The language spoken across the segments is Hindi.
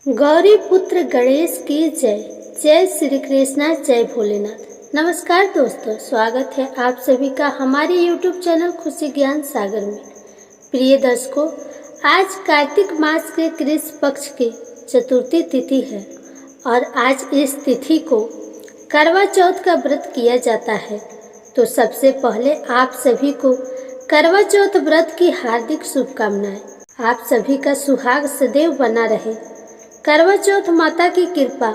गौरी पुत्र गणेश की जय। जय श्री कृष्णा, जय भोलेनाथ। नमस्कार दोस्तों, स्वागत है आप सभी का हमारे YouTube चैनल खुशी ज्ञान सागर में। प्रिय दर्शकों, आज कार्तिक मास के कृष्ण पक्ष की चतुर्थी तिथि है और आज इस तिथि को करवा चौथ का व्रत किया जाता है। तो सबसे पहले आप सभी को करवा चौथ व्रत की हार्दिक शुभकामनाएं। आप सभी का सुहाग सदैव बना रहे। करवा चौथ माता की कृपा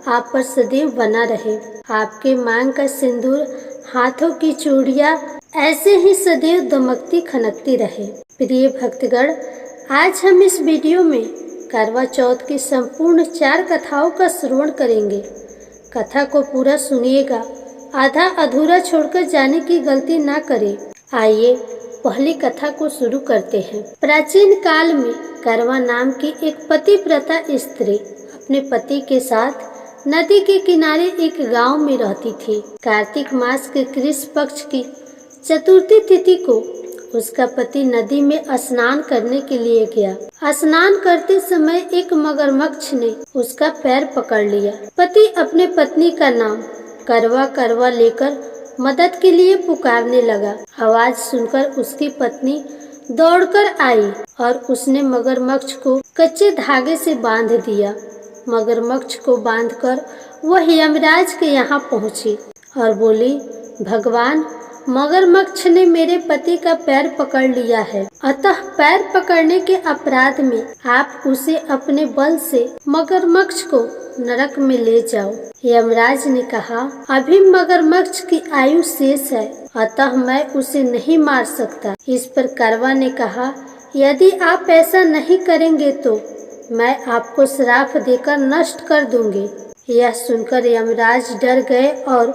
आप पर सदैव बना रहे। आपके मांग का सिंदूर, हाथों की चूड़ियां ऐसे ही सदैव दमकती खनकती रहे। प्रिय भक्तगण, आज हम इस वीडियो में करवा चौथ की संपूर्ण 4 कथाओं का श्रवण करेंगे। कथा को पूरा सुनिएगा, आधा अधूरा छोड़कर जाने की गलती ना करें। आइए पहली कथा को शुरू करते हैं। प्राचीन काल में करवा नाम की एक पतिव्रता स्त्री अपने पति के साथ नदी के किनारे एक गांव में रहती थी। कार्तिक मास के कृष्ण पक्ष की चतुर्थी तिथि को उसका पति नदी में स्नान करने के लिए गया। स्नान करते समय एक मगरमच्छ ने उसका पैर पकड़ लिया। पति अपने पत्नी का नाम करवा करवा लेकर मदद के लिए पुकारने लगा। आवाज सुनकर उसकी पत्नी दौड़कर आई और उसने मगरमच्छ को कच्चे धागे से बांध दिया। मगरमच्छ को बांधकर वह यमराज के यहाँ पहुंची और बोली, भगवान, मगरमच्छ ने मेरे पति का पैर पकड़ लिया है, अतः पैर पकड़ने के अपराध में आप उसे अपने बल से मगरमच्छ को नरक में ले जाओ। यमराज ने कहा, अभी मगरमच्छ की आयु शेष है, अतः मैं उसे नहीं मार सकता। इस पर करवा ने कहा, यदि आप ऐसा नहीं करेंगे तो मैं आपको श्राप देकर नष्ट कर दूंगी। यह सुनकर यमराज डर गए और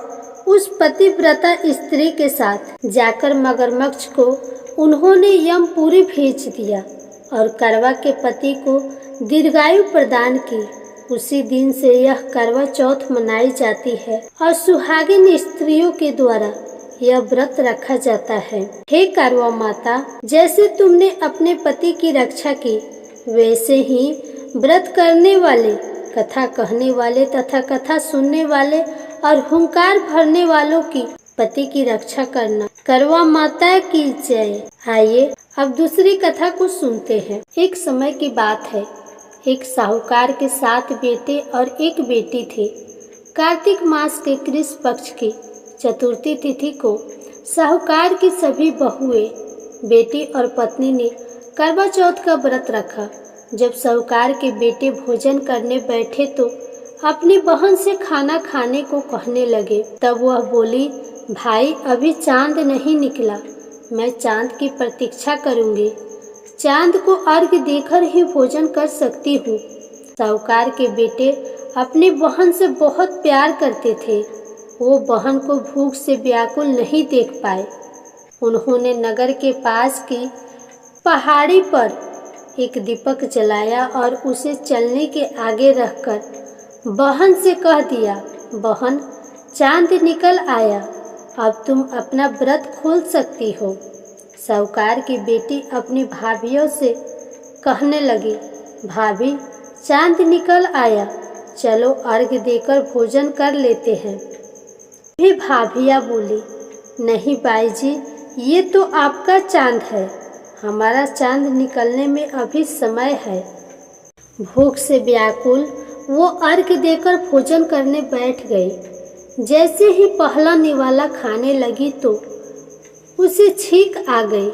उस पतिव्रता स्त्री के साथ जाकर मगरमच्छ को उन्होंने यमपुरी भेज दिया और करवा के पति को दीर्घायु प्रदान की। उसी दिन से यह करवा चौथ मनाई जाती है और सुहागिन स्त्रियों के द्वारा यह व्रत रखा जाता है। हे करवा माता, जैसे तुमने अपने पति की रक्षा की, वैसे ही व्रत करने वाले, कथा कहने वाले तथा कथा सुनने वाले और हुंकार भरने वालों की पति की रक्षा करना। करवा माता की जय। आइए अब दूसरी कथा को सुनते हैं। एक समय की बात है, एक साहूकार के 7 बेटे और एक बेटी थे। कार्तिक मास के कृष्ण पक्ष की चतुर्थी तिथि को साहूकार की सभी बहुएं, बेटी और पत्नी ने करवा चौथ का व्रत रखा। जब साहूकार के बेटे भोजन करने बैठे तो अपनी बहन से खाना खाने को कहने लगे। तब वह बोली, भाई, अभी चांद नहीं निकला, मैं चांद की प्रतीक्षा करूंगी। चांद को अर्घ्य देकर ही भोजन कर सकती हूँ। साहूकार के बेटे अपनी बहन से बहुत प्यार करते थे। वो बहन को भूख से व्याकुल नहीं देख पाए। उन्होंने नगर के पास की पहाड़ी पर एक दीपक जलाया और उसे चलने के आगे रखकर बहन से कह दिया, बहन, चांद निकल आया, अब तुम अपना व्रत खोल सकती हो। साहूकार की बेटी अपनी भाभियों से कहने लगी, भाभी, चांद निकल आया, चलो अर्घ्य देकर भोजन कर लेते हैं। भी भाभियाँ बोली, नहीं बाई जी, ये तो आपका चांद है, हमारा चांद निकलने में अभी समय है। भूख से व्याकुल वो अर्घ्य देकर भोजन करने बैठ गई। जैसे ही पहला निवाला खाने लगी तो उसे छींक आ गई।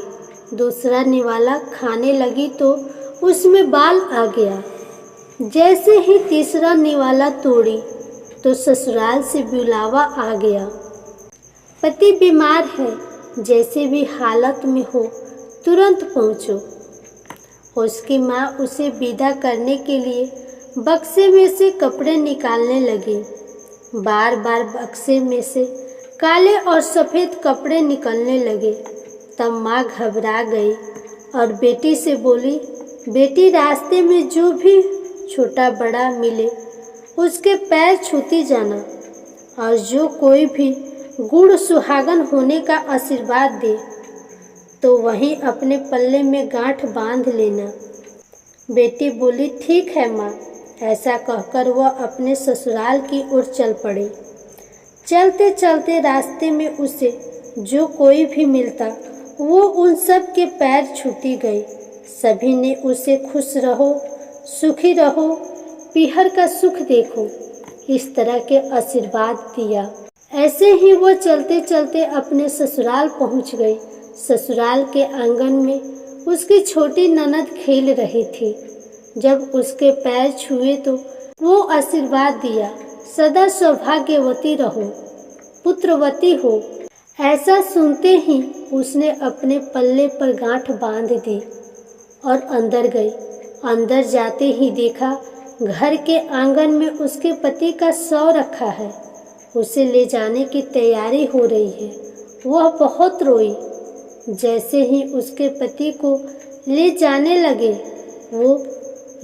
दूसरा निवाला खाने लगी तो उसमें बाल आ गया। जैसे ही तीसरा निवाला तोड़ी तो ससुराल से बुलावा आ गया। पति बीमार है, जैसे भी हालत में हो तुरंत पहुँचो। उसकी माँ उसे विदा करने के लिए बक्से में से कपड़े निकालने लगी। बार बार बक्से में से काले और सफ़ेद कपड़े निकलने लगे। तब माँ घबरा गई और बेटी से बोली, बेटी, रास्ते में जो भी छोटा बड़ा मिले उसके पैर छूती जाना और जो कोई भी गुड़ सुहागन होने का आशीर्वाद दे तो वहीं अपने पल्ले में गांठ बांध लेना। बेटी बोली, ठीक है माँ, ऐसा कहकर वह अपने ससुराल की ओर चल पड़ी। चलते चलते रास्ते में उसे जो कोई भी मिलता वो उन सब के पैर छूती गई। सभी ने उसे खुश रहो, सुखी रहो, पीहर का सुख देखो, इस तरह के आशीर्वाद दिया। ऐसे ही वो चलते चलते अपने ससुराल पहुंच गई। ससुराल के आंगन में उसकी छोटी ननद खेल रही थी। जब उसके पैर छुए तो वो आशीर्वाद दिया, सदा सौभाग्यवती रहो, पुत्रवती हो। ऐसा सुनते ही उसने अपने पल्ले पर गांठ बांध दी और अंदर गई। अंदर जाते ही देखा घर के आंगन में उसके पति का शव रखा है। उसे ले जाने की तैयारी हो रही है। वह बहुत रोई। जैसे ही उसके पति को ले जाने लगे वो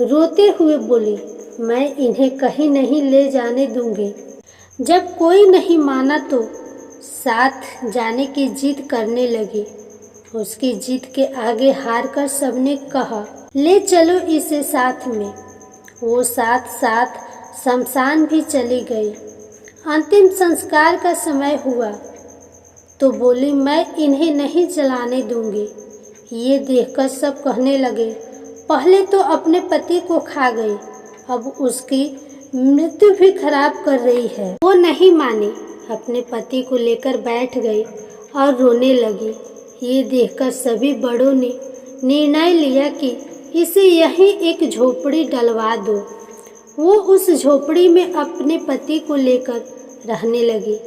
रोते हुए बोली, मैं इन्हें कहीं नहीं ले जाने दूंगी। जब कोई नहीं माना तो साथ जाने की जिद करने लगी। उसकी जिद के आगे हारकर सबने कहा, ले चलो इसे साथ में। वो साथ साथ शमशान भी चली गई। अंतिम संस्कार का समय हुआ तो बोली, मैं इन्हें नहीं जलाने दूंगी। ये देखकर सब कहने लगे, पहले तो अपने पति को खा गई, अब उसकी मृत्यु भी खराब कर रही है। वो नहीं मानी, अपने पति को लेकर बैठ गई और रोने लगी। ये देखकर सभी बड़ों ने निर्णय लिया कि इसे यहीं एक झोपड़ी डलवा दो। वो उस झोपड़ी में अपने पति को लेकर रहने लगी।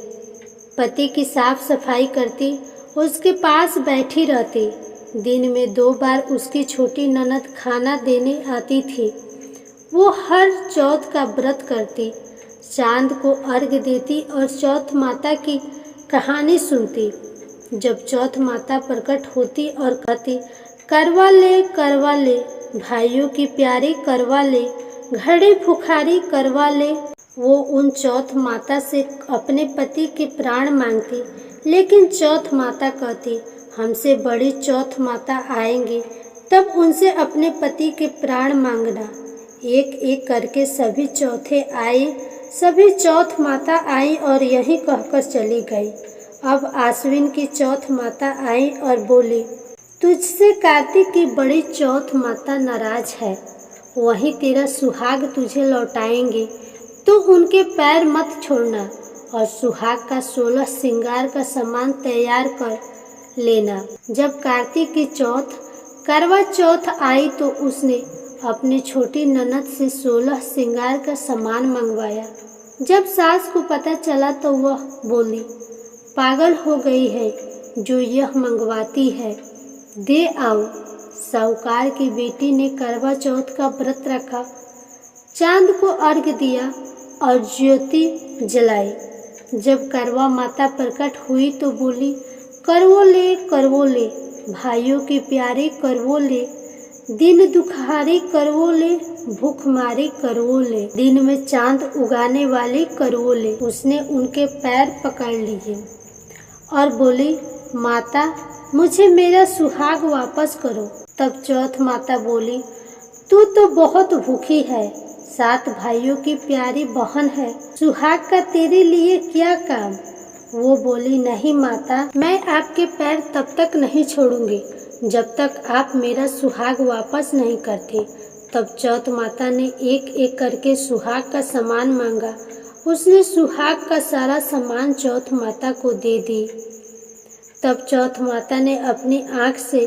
पति की साफ सफाई करती, उसके पास बैठी रहती। दिन में 2 बार उसकी छोटी ननद खाना देने आती थी। वो हर चौथ का व्रत करती, चांद को अर्घ्य देती और चौथ माता की कहानी सुनती। जब चौथ माता प्रकट होती और कहती, करवा ले भाइयों की प्यारी करवा ले, घड़ी भुखारी करवा ले। वो उन चौथ माता से अपने पति के प्राण मांगती, लेकिन चौथ माता कहती, हमसे बड़ी चौथ माता आएंगी तब उनसे अपने पति के प्राण मांगना। एक एक करके सभी चौथे आए, सभी चौथ माता आई और यही कहकर चली गई। अब आश्विन की चौथ माता आई और बोली, तुझसे कार्तिक की बड़ी चौथ माता नाराज है, वही तेरा सुहाग तुझे लौटाएंगे, तो उनके पैर मत छोड़ना और सुहाग का 16 श्रृंगार का सामान तैयार कर लेना। जब कार्तिक की चौथ करवा चौथ आई तो उसने अपनी छोटी ननद से 16 श्रृंगार का सामान मंगवाया। जब सास को पता चला तो वह बोली, पागल हो गई है जो यह मंगवाती है, दे आओ। साहूकार की बेटी ने करवा चौथ का व्रत रखा, चांद को अर्घ्य दिया और ज्योति जलाई। जब करवा माता प्रकट हुई तो बोली, करवो ले भाइयों की प्यारी करवो ले, दिन दुखारी करवो ले, भूखमारी करवो ले, दिन में चांद उगाने वाली करवो ले। उसने उनके पैर पकड़ लिए और बोली, माता मुझे मेरा सुहाग वापस करो। तब चौथ माता बोली, तू तो बहुत भूखी है, 7 भाइयों की प्यारी बहन है, सुहाग का तेरे लिए क्या काम। वो बोली, नहीं माता, मैं आपके पैर तब तक नहीं छोड़ूंगी जब तक आप मेरा सुहाग वापस नहीं करते। तब चौथ माता ने एक एक करके सुहाग का सामान मांगा। उसने सुहाग का सारा सामान चौथ माता को दे दी। तब चौथ माता ने अपनी आँख से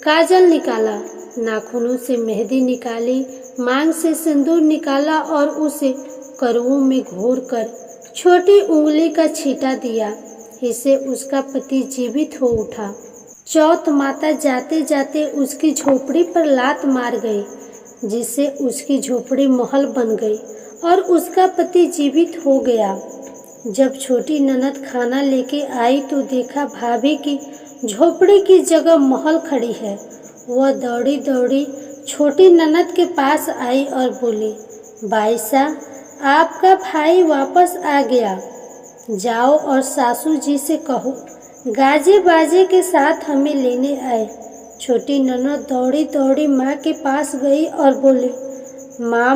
काजल निकाला, नाखूनों से मेहंदी निकाली, मांग से सिंदूर निकाला और उसे करवों में घोर कर छोटी उंगली का छींटा दिया। इससे उसका पति जीवित हो उठा। चौथ माता जाते जाते उसकी झोपड़ी पर लात मार गई, जिससे उसकी झोपड़ी महल बन गई और उसका पति जीवित हो गया। जब छोटी ननद खाना लेके आई तो देखा भाभी की झोपड़ी की जगह महल खड़ी है। वह दौड़ी दौड़ी छोटी ननद के पास आई और बोली, बाईसा, आपका भाई वापस आ गया, जाओ और सासू जी से कहो गाजे बाजे के साथ हमें लेने आए। छोटी ननद दौड़ी दौड़ी माँ के पास गई और बोली, माँ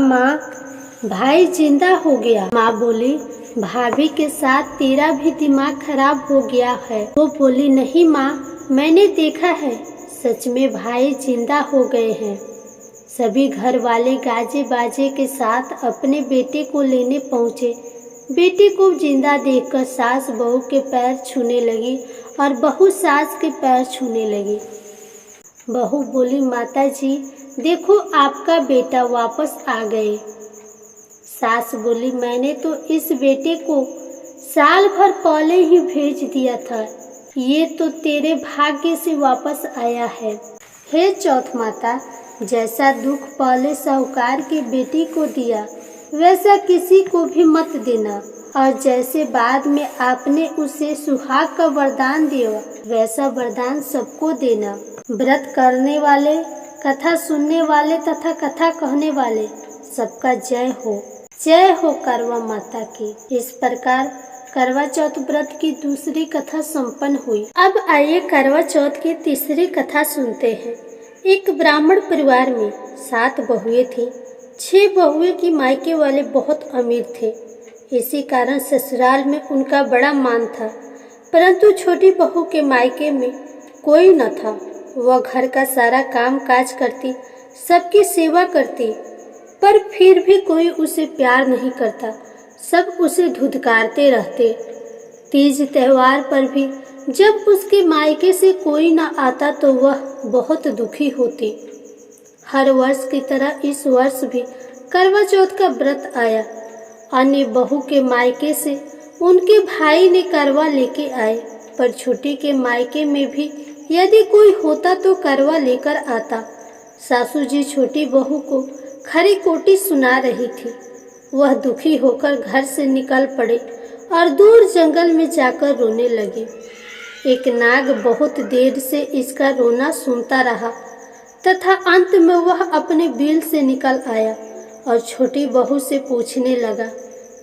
भाई जिंदा हो गया। माँ बोली, भाभी के साथ तेरा भी दिमाग खराब हो गया है। वो बोली, नहीं माँ, मैंने देखा है, सच में भाई जिंदा हो गए हैं। सभी घर वाले गाजे बाजे के साथ अपने बेटे को लेने पहुँचे। बेटे को जिंदा देखकर सास बहू के पैर छूने लगी और बहू सास के पैर छूने लगी। बहू बोली, माता जी देखो आपका बेटा वापस आ गए। सास बोली, मैंने तो इस बेटे को साल भर पहले ही भेज दिया था, ये तो तेरे भाग्य से वापस आया है। हे चौथ माता, जैसा दुख पहले साहूकार के बेटी को दिया वैसा किसी को भी मत देना, और जैसे बाद में आपने उसे सुहाग का वरदान दिया वैसा वरदान सबको देना। व्रत करने वाले, कथा सुनने वाले तथा कथा कहने वाले सबका जय हो। जय हो करवा माता की। इस प्रकार करवा चौथ व्रत की दूसरी कथा संपन्न हुई। अब आइए करवा चौथ की तीसरी कथा सुनते हैं। एक ब्राह्मण परिवार में 7 बहुएं थीं। 6 बहुएं की मायके वाले बहुत अमीर थे, इसी कारण ससुराल में उनका बड़ा मान था। परंतु छोटी बहू के मायके में कोई न था। वह घर का सारा काम काज करती, सबकी सेवा करती, पर फिर भी कोई उसे प्यार नहीं करता। सब उसे धुतकारते रहते। तीज त्योहार पर भी जब उसके मायके से कोई न आता तो वह बहुत दुखी होती। हर वर्ष की तरह इस वर्ष भी करवा चौथ का व्रत आया। अन्य बहू के मायके से उनके भाई ने करवा लेके आए, पर छोटी के मायके में भी यदि कोई होता तो करवा लेकर आता। सासू जी छोटी बहू को खरी कोटी सुना रही थी। वह दुखी होकर घर से निकल पड़े और दूर जंगल में जाकर रोने लगी। एक नाग बहुत देर से इसका रोना सुनता रहा तथा अंत में वह अपने बिल से निकल आया और छोटी बहू से पूछने लगा,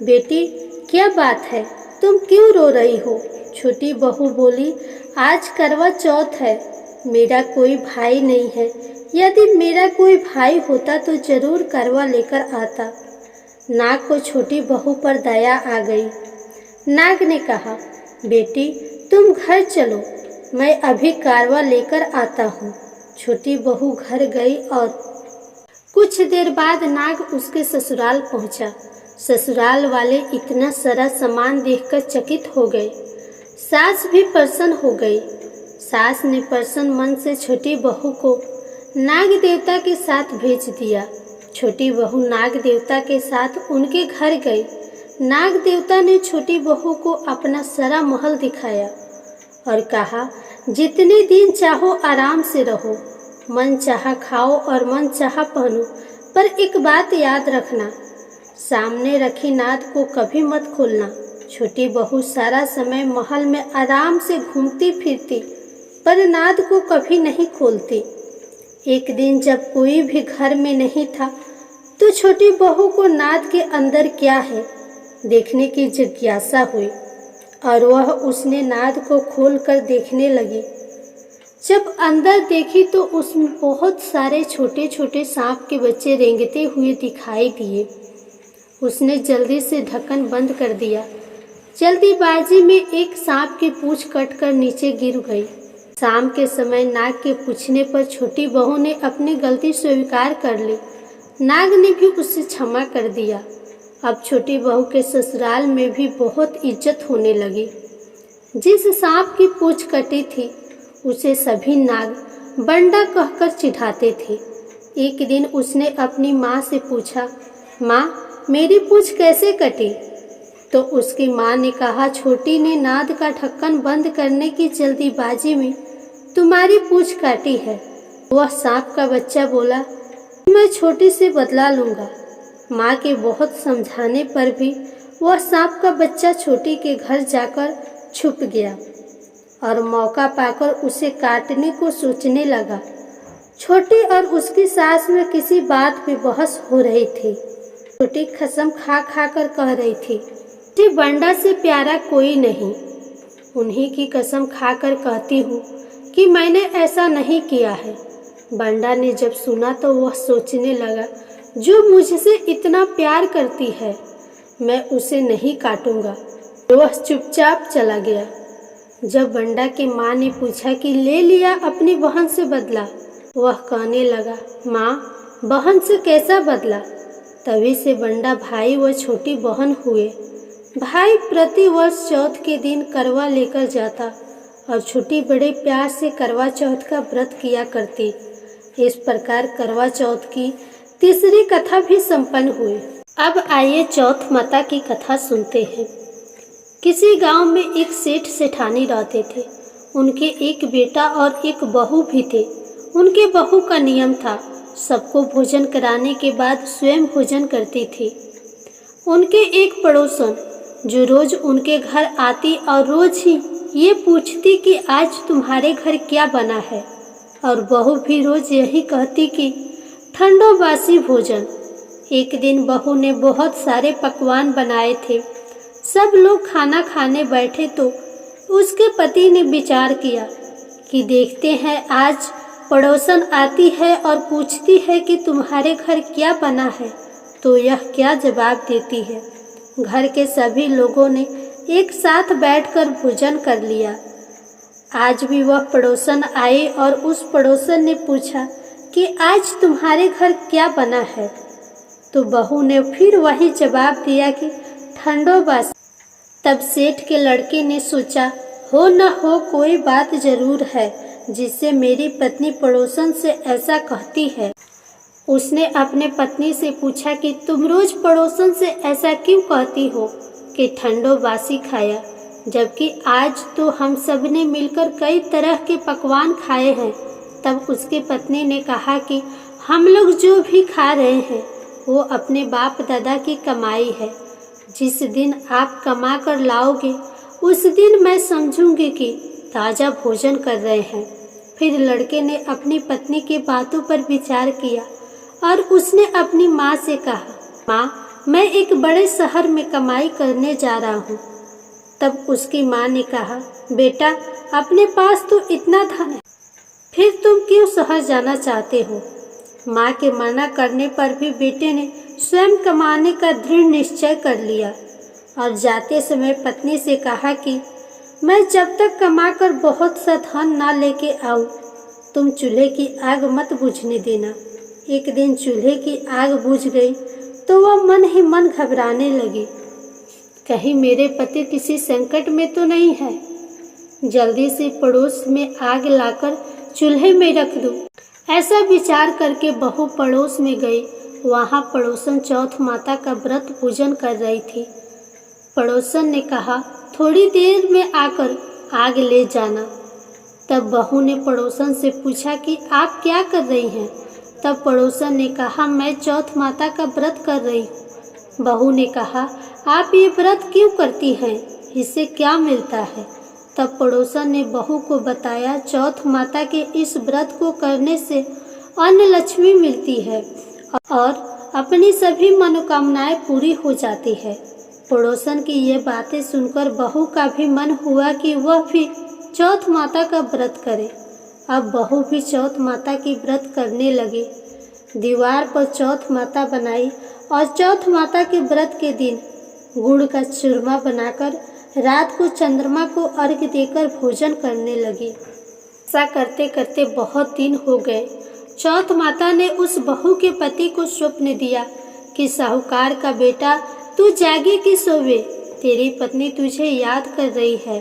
बेटी क्या बात है, तुम क्यों रो रही हो? छोटी बहू बोली, आज करवा चौथ है, मेरा कोई भाई नहीं है। यदि मेरा कोई भाई होता तो जरूर करवा लेकर आता। नाग को छोटी बहू पर दया आ गई। नाग ने कहा, बेटी तुम घर चलो, मैं अभी करवा लेकर आता हूँ। छोटी बहू घर गई और कुछ देर बाद नाग उसके ससुराल पहुँचा। ससुराल वाले इतना सारा सामान देखकर चकित हो गए। सास भी प्रसन्न हो गई। सास ने प्रसन्न मन से छोटी बहू को नाग देवता के साथ भेज दिया। छोटी बहू नाग देवता के साथ उनके घर गई। नाग देवता ने छोटी बहू को अपना सारा महल दिखाया और कहा, जितने दिन चाहो आराम से रहो, मन चाहा खाओ और मन चाहा पहनो, पर एक बात याद रखना, सामने रखी नाद को कभी मत खोलना। छोटी बहू सारा समय महल में आराम से घूमती फिरती, पर नाद को कभी नहीं खोलती। एक दिन जब कोई भी घर में नहीं था तो छोटी बहू को नाद के अंदर क्या है देखने की जिज्ञासा हुई और वह उसने नाद को खोलकर देखने लगी। जब अंदर देखी तो उसमें बहुत सारे छोटे छोटे सांप के बच्चे रेंगते हुए दिखाई दिए। उसने जल्दी से ढक्कन बंद कर दिया। जल्दीबाजी में एक सांप की पूंछ कटकर नीचे गिर गई। शाम के समय नाग के पूछने पर छोटी बहू ने अपनी गलती स्वीकार कर ली। नाग ने भी उसे क्षमा कर दिया। अब छोटी बहू के ससुराल में भी बहुत इज्जत होने लगी। जिस सांप की पूंछ कटी थी उसे सभी नाग बंडा कहकर चिढ़ाते थे। एक दिन उसने अपनी माँ से पूछा, माँ मेरी पूंछ कैसे कटी? तो उसकी माँ ने कहा, छोटी ने नाद का ढक्कन बंद करने की जल्दीबाजी में तुम्हारी पूंछ काटी है। वह सांप का बच्चा बोला, मैं छोटी से बदला लूँगा। माँ के बहुत समझाने पर भी वह सांप का बच्चा छोटी के घर जाकर छुप गया और मौका पाकर उसे काटने को सोचने लगा। छोटी और उसकी सास में किसी बात पे बहस हो रही थी। छोटी कसम खा खा कर कह रही थी कि बंडा से प्यारा कोई नहीं। उन्हीं की कसम खाकर कहती हूँ कि मैंने ऐसा नहीं किया है। बंडा ने जब सुना तो वह सोचने लगा, जो मुझसे इतना प्यार करती है, मैं उसे नहीं काटूंगा। वह चुपचाप चला गया। जब बंडा की माँ ने पूछा कि ले लिया अपनी बहन से बदला, वह कहने लगा, माँ, बहन से कैसा बदला? तभी से बंडा भाई व छोटी बहन हुए। भाई प्रति वर्ष चौथ के दिन करवा लेकर जाता और छोटी बड़े प्यार से करवा चौथ का व्रत किया करती। इस प्रकार करवा चौथ की तीसरी कथा भी संपन्न हुई। अब आइए चौथ माता की कथा सुनते हैं। किसी गांव में एक सेठ सेठानी रहते थे। उनके एक बेटा और एक बहू भी थे। उनके बहू का नियम था, सबको भोजन कराने के बाद स्वयं भोजन करती थी। उनके एक पड़ोसन जो रोज उनके घर आती और रोज ही ये पूछती कि आज तुम्हारे घर क्या बना है, और बहू भी रोज यही कहती कि ठंडो बासी भोजन। एक दिन बहू ने बहुत सारे पकवान बनाए थे। सब लोग खाना खाने बैठे तो उसके पति ने विचार किया कि देखते हैं आज पड़ोसन आती है और पूछती है कि तुम्हारे घर क्या बना है, तो यह क्या जवाब देती है। घर के सभी लोगों ने एक साथ बैठकर भोजन कर लिया। आज भी वह पड़ोसन आई और उस पड़ोसन ने पूछा कि आज तुम्हारे घर क्या बना है, तो बहू ने फिर वही जवाब दिया कि ठंडो बासी। तब सेठ के लड़के ने सोचा, हो न हो कोई बात जरूर है जिससे मेरी पत्नी पड़ोसन से ऐसा कहती है। उसने अपने पत्नी से पूछा कि तुम रोज पड़ोसन से ऐसा क्यों कहती हो कि ठंडो बासी खाया, जबकि आज तो हम सब ने मिलकर कई तरह के पकवान खाए हैं। तब उसकी पत्नी ने कहा कि हम लोग जो भी खा रहे हैं वो अपने बाप दादा की कमाई है। जिस दिन आप कमा कर लाओगे उस दिन मैं समझूंगी कि ताज़ा भोजन कर रहे हैं। फिर लड़के ने अपनी पत्नी की बातों पर विचार किया और उसने अपनी माँ से कहा, माँ, मैं एक बड़े शहर में कमाई करने जा रहा हूँ। तब उसकी माँ ने कहा, बेटा, अपने पास तो इतना धन है, फिर तुम क्यों शहर जाना चाहते हो? माँ के मना करने पर भी बेटे ने स्वयं कमाने का दृढ़ निश्चय कर लिया और जाते समय पत्नी से कहा कि मैं जब तक कमाकर बहुत सा धन ना लेके आऊँ, तुम चूल्हे की आग मत बुझने देना। एक दिन चूल्हे की आग बुझ गई तो वह मन ही मन घबराने लगी, कहीं मेरे पति किसी संकट में तो नहीं है। जल्दी से पड़ोस में आग लाकर चूल्हे में रख दूं। ऐसा विचार करके बहू पड़ोस में गई। वहाँ पड़ोसन चौथ माता का व्रत पूजन कर रही थी। पड़ोसन ने कहा, थोड़ी देर में आकर आग ले जाना। तब बहू ने पड़ोसन से पूछा कि आप क्या कर रही हैं? तब पड़ोसन ने कहा, मैं चौथ माता का व्रत कर रही हूँ। बहू ने कहा, आप ये व्रत क्यों करती हैं? इससे क्या मिलता है? तब पड़ोसन ने बहू को बताया, चौथ माता के इस व्रत को करने से अन्न लक्ष्मी मिलती है और अपनी सभी मनोकामनाएं पूरी हो जाती है। पड़ोसन की ये बातें सुनकर बहू का भी मन हुआ कि वह भी चौथ माता का व्रत करे। अब बहू भी चौथ माता की व्रत करने लगी। दीवार पर चौथ माता बनाई और चौथ माता के व्रत के दिन गुड़ का चूरमा बनाकर रात को चंद्रमा को अर्घ्य देकर भोजन करने लगी। ऐसा करते करते बहुत दिन हो गए। चौथ माता ने उस बहू के पति को स्वप्न दिया कि साहूकार का बेटा, तू जागे कि सोवे, तेरी पत्नी तुझे याद कर रही है,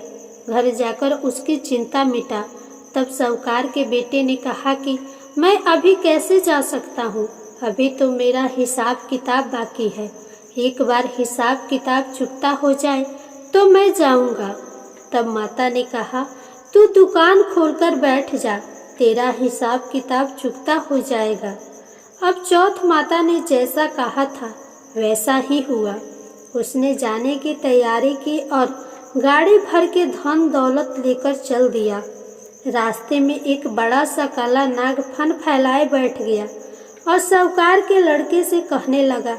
घर जाकर उसकी चिंता मिटा। तब साहूकार के बेटे ने कहा कि मैं अभी कैसे जा सकता हूँ, अभी तो मेरा हिसाब किताब बाकी है। एक बार हिसाब किताब चुकता हो जाए तो मैं जाऊँगा। तब माता ने कहा, तू दुकान खोलकर बैठ जा, तेरा हिसाब किताब चुकता हो जाएगा। अब चौथ माता ने जैसा कहा था वैसा ही हुआ। उसने जाने की तैयारी की और गाड़ी भर के धन दौलत लेकर चल दिया। रास्ते में एक बड़ा सा काला नाग फन फैलाए बैठ गया और साहूकार के लड़के से कहने लगा,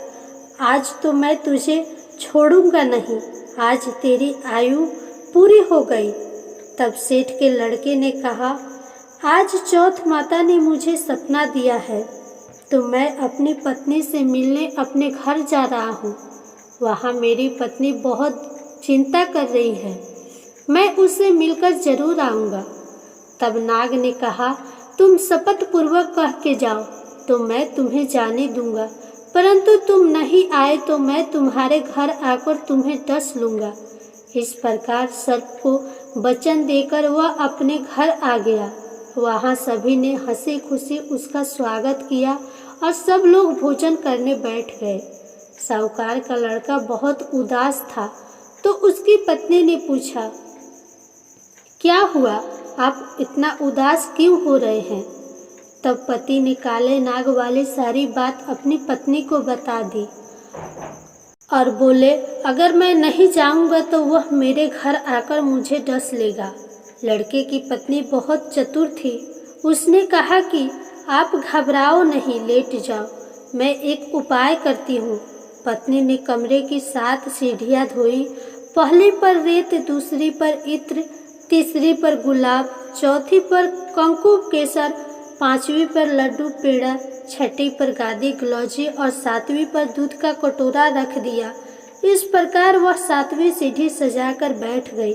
आज तो मैं तुझे छोड़ूंगा नहीं, आज तेरी आयु पूरी हो गई। तब सेठ के लड़के ने कहा, आज चौथ माता ने मुझे सपना दिया है, तो मैं अपनी पत्नी से मिलने अपने घर जा रहा हूँ। वहाँ मेरी पत्नी बहुत चिंता कर रही है। मैं उससे मिलकर जरूर आऊँगा। तब नाग ने कहा, तुम शपथ पूर्वक कह के जाओ तो मैं तुम्हें जाने दूंगा, परंतु तुम नहीं आए तो मैं तुम्हारे घर आकर तुम्हें डस लूँगा। इस प्रकार सर्प को वचन देकर वह अपने घर आ गया। वहाँ सभी ने हंसी खुशी उसका स्वागत किया और सब लोग भोजन करने बैठ गए। साहूकार का लड़का बहुत उदास था, तो उसकी पत्नी ने पूछा, क्या हुआ, आप इतना उदास क्यों हो रहे हैं? तब पति ने काले नाग वाली सारी बात अपनी पत्नी को बता दी और बोले, अगर मैं नहीं जाऊंगा तो वह मेरे घर आकर मुझे डस लेगा। लड़के की पत्नी बहुत चतुर थी। उसने कहा कि आप घबराओ नहीं, लेट जाओ, मैं एक उपाय करती हूँ। पत्नी ने कमरे की 7 सीढ़ियाँ धोई। पहली पर रेत, दूसरी पर इत्र, तीसरी पर गुलाब, चौथी पर कंकु केसर, 5वीं पर लड्डू पेड़ा, 6ठी पर गादी गलौजी और 7वीं पर दूध का कटोरा रख दिया। इस प्रकार वह 7वीं सीढ़ी सजाकर बैठ गई।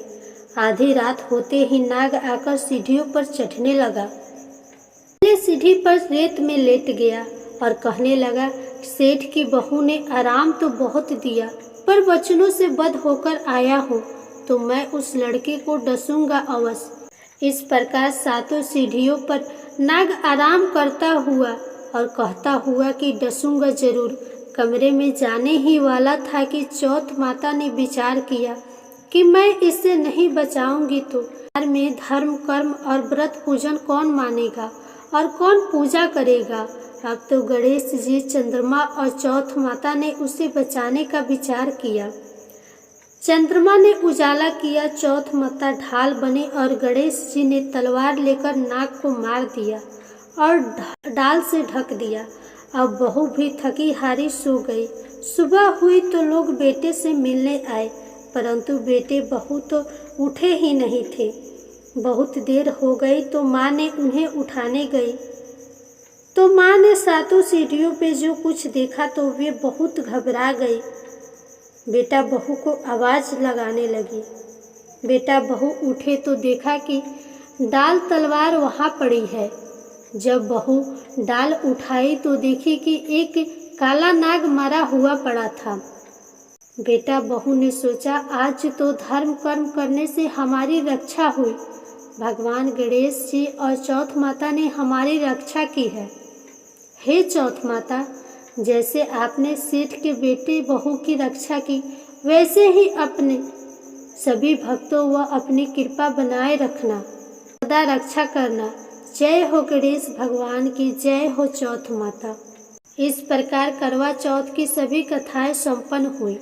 आधी रात होते ही नाग आकर सीढ़ियों पर चढ़ने लगा। पहले सीढ़ी पर रेत में लेट गया और कहने लगा, सेठ की बहू ने आराम तो बहुत दिया, पर वचनों से बद होकर आया हूँ तो मैं उस लड़के को डसूंगा अवश्य। इस प्रकार 7 सीढ़ियों पर नाग आराम करता हुआ और कहता हुआ कि डसूंगा जरूर। कमरे में जाने ही वाला था कि चौथ माता ने विचार किया कि मैं इसे नहीं बचाऊंगी तो घर में धर्म कर्म और व्रत पूजन कौन मानेगा और कौन पूजा करेगा। अब तो गणेश जी, चंद्रमा और चौथ माता ने उसे बचाने का विचार किया। चंद्रमा ने उजाला किया, चौथ माता ढाल बनी और गणेश जी ने तलवार लेकर नाग को मार दिया और डाल से ढक दिया। अब बहू भी थकी हारी सो गई। सुबह हुई तो लोग बेटे से मिलने आए, परंतु बेटे बहू तो उठे ही नहीं थे। बहुत देर हो गई तो माँ ने उन्हें उठाने गई तो माँ ने 7 सीढ़ियों पे जो कुछ देखा तो वे बहुत घबरा गई। बेटा बहू को आवाज़ लगाने लगी। बेटा बहू उठे तो देखा कि डाल तलवार वहाँ पड़ी है। जब बहू डाल उठाई तो देखी कि एक काला नाग मरा हुआ पड़ा था। बेटा बहू ने सोचा, आज तो धर्म कर्म करने से हमारी रक्षा हुई। भगवान गणेश जी और चौथ माता ने हमारी रक्षा की है। हे चौथ माता, जैसे आपने सेठ के बेटे बहू की रक्षा की, वैसे ही अपने सभी भक्तों व अपनी कृपा बनाए रखना, सदा रक्षा करना। जय हो गणेश भगवान की, जय हो चौथ माता। इस प्रकार करवा चौथ की सभी कथाएं संपन्न हुई।